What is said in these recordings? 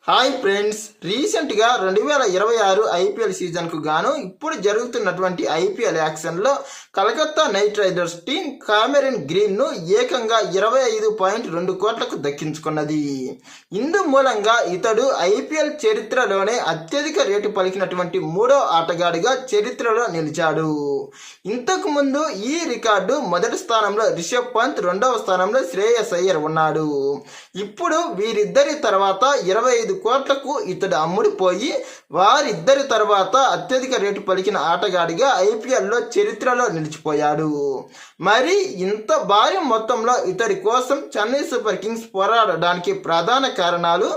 Hi friends, రీసెంట్గా 2026 IPL సీజన్కు గాను ఇప్పుడు జరుగుతున్నటువంటి ఐపీఎల్ యాక్షన్లో Calcutta Knight Riders team Cameron గ్రీన్ను ఏకంగా 25.2 కోట్లకు దక్కించుకున్నది. ఇందు మూలంగా ఇతడు ఐపీఎల్ చరిత్రలోనే అత్యధిక రేటు పలికినటువంటి మూడో ఆటగాడిగా చరిత్రలో నిలిచాడు. ఇంతకు ముందు ఈ రికార్డు మొదటి స్థానంలో రిషబ్ పంత్, రెండవ స్థానంలో శ్రేయస్ అయ్యర్ ఉన్నాడు. ఇప్పుడు వీరిద్దరి తర్వాత 25 కోట్లకు ఇతడు అమ్ముడిపోయి వారిద్దరి తర్వాత అత్యధిక రేటు పలికిన ఆటగాడిగా ఐపీఎల్లో చరిత్రలో నిలిచిపోయాడు. మరి ఇంత భారీ మొత్తంలో ఇతడి కోసం చెన్నై సూపర్ కింగ్స్ పోరాడడానికి ప్రధాన కారణాలు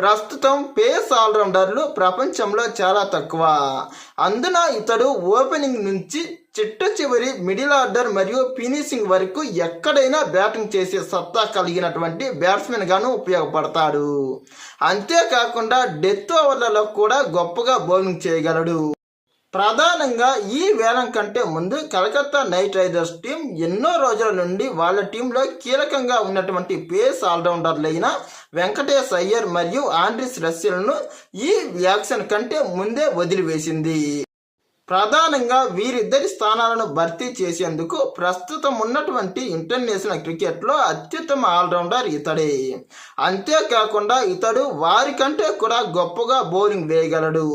ప్రస్తుతం పేస్ ఆల్రౌండర్లు ప్రపంచంలో చాలా తక్కువ. అందున ఇతడు ఓపెనింగ్ నుంచి చిట్ట చివరి మిడిల్ ఆర్డర్ మరియు ఫినిషింగ్ వరకు ఎక్కడైనా బ్యాటింగ్ చేసే సత్తా కలిగినటువంటి బ్యాట్స్మెన్ గాను ఉపయోగపడతాడు. అంతేకాకుండా డెత్ ఓవర్లలో కూడా గొప్పగా బౌలింగ్ చేయగలడు. ప్రధానంగా ఈ వేలం కంటే ముందు కలకత్తా నైట్ రైడర్స్ టీం ఎన్నో రోజుల నుండి వాళ్ళ టీంలో కీలకంగా ఉన్నటువంటి పేస్ ఆల్రౌండర్లైన వెంకటేష్ అయ్యర్ మరియు ఆండ్రీస్ రస్సెల్ను ఈ యాక్షన్ కంటే ముందే వదిలివేసింది. ప్రధానంగా వీరిద్దరి స్థానాలను భర్తీ చేసేందుకు ప్రస్తుతం ఉన్నటువంటి ఇంటర్నేషనల్ క్రికెట్లో అత్యుత్తమ ఆల్రౌండర్ ఇతడే. అంతేకాకుండా ఇతడు వారికంటే కూడా గొప్పగా బౌలింగ్ వేయగలడు.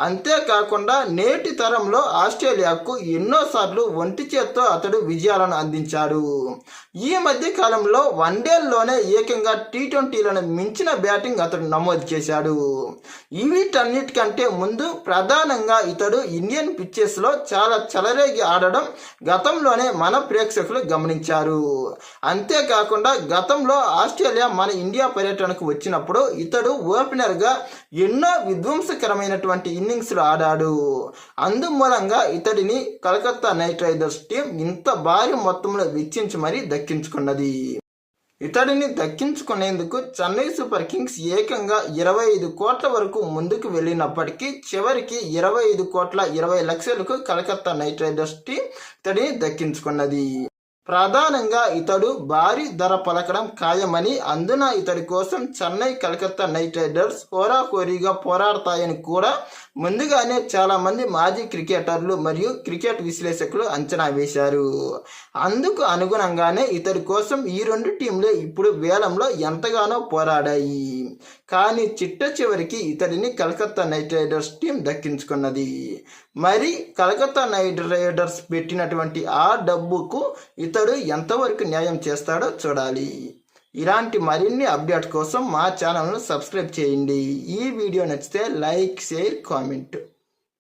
అంతేకాకుండా నేటి తరంలో ఆస్ట్రేలియాకు ఎన్నోసార్లు ఒంటి చేత్తో అతడు విజయాలను అందించాడు. ఈ మధ్య కాలంలో వన్డేల్లోనే ఏకంగా టీ20లను మించిన బ్యాటింగ్ అతడు నమోదు చేశాడు. వీటన్నిటికంటే ముందు ప్రధానంగా ఇతడు ఇండియన్ పిచ్చెస్ లో చాలా చెలరేగి ఆడడం గతంలోనే మన ప్రేక్షకులు గమనించారు. అంతేకాకుండా గతంలో ఆస్ట్రేలియా మన ఇండియా పర్యటనకు వచ్చినప్పుడు ఇతడు ఓపెనర్ గా ఎన్నో విధ్వంసకరమైనటువంటి ఇన్నింగ్స్లు ఆడాడు. అందుమూలంగా ఇతడిని కలకత్తా నైట్ రైడర్స్ టీం ఇంత భారీ మొత్తంలో వెచ్చించి మరీ దక్కించుకున్నది. ఇతడిని దక్కించుకునేందుకు చెన్నై సూపర్ కింగ్స్ ఏకంగా 25 కోట్ల వరకు ముందుకు వెళ్ళినప్పటికీ చివరికి 25,20,00,000కు కలకత్తా నైట్ రైడర్స్ టీం ఇతడిని దక్కించుకున్నది. ప్రధానంగా ఇతడు భారీ ధర పలకడం ఖాయమని, అందున ఇతడి కోసం చెన్నై, కలకత్తా నైట్ రైడర్స్ హోరాహోరీగా పోరాడతాయని కూడా ముందుగానే చాలా మంది మాజీ క్రికెటర్లు మరియు క్రికెట్ విశ్లేషకులు అంచనా వేశారు. అందుకు అనుగుణంగానే ఇతడి కోసం ఈ రెండు టీంలు ఇప్పుడు వేలంలో ఎంతగానో పోరాడాయి. కానీ చిట్ట చివరికి ఇతడిని కలకత్తా నైట్ రైడర్స్ టీం దక్కించుకున్నది. మరి కలకత్తా నైట్ రైడర్స్ పెట్టినటువంటి ఆ డబ్బుకు ఇతడు ఎంతవరకు న్యాయం చేస్తాడో చూడాలి. ఇలాంటి మరిన్ని అప్డేట్ కోసం మా ఛానల్ను సబ్స్క్రైబ్ చేయండి. ఈ వీడియో నచ్చితే లైక్, షేర్, కామెంట్.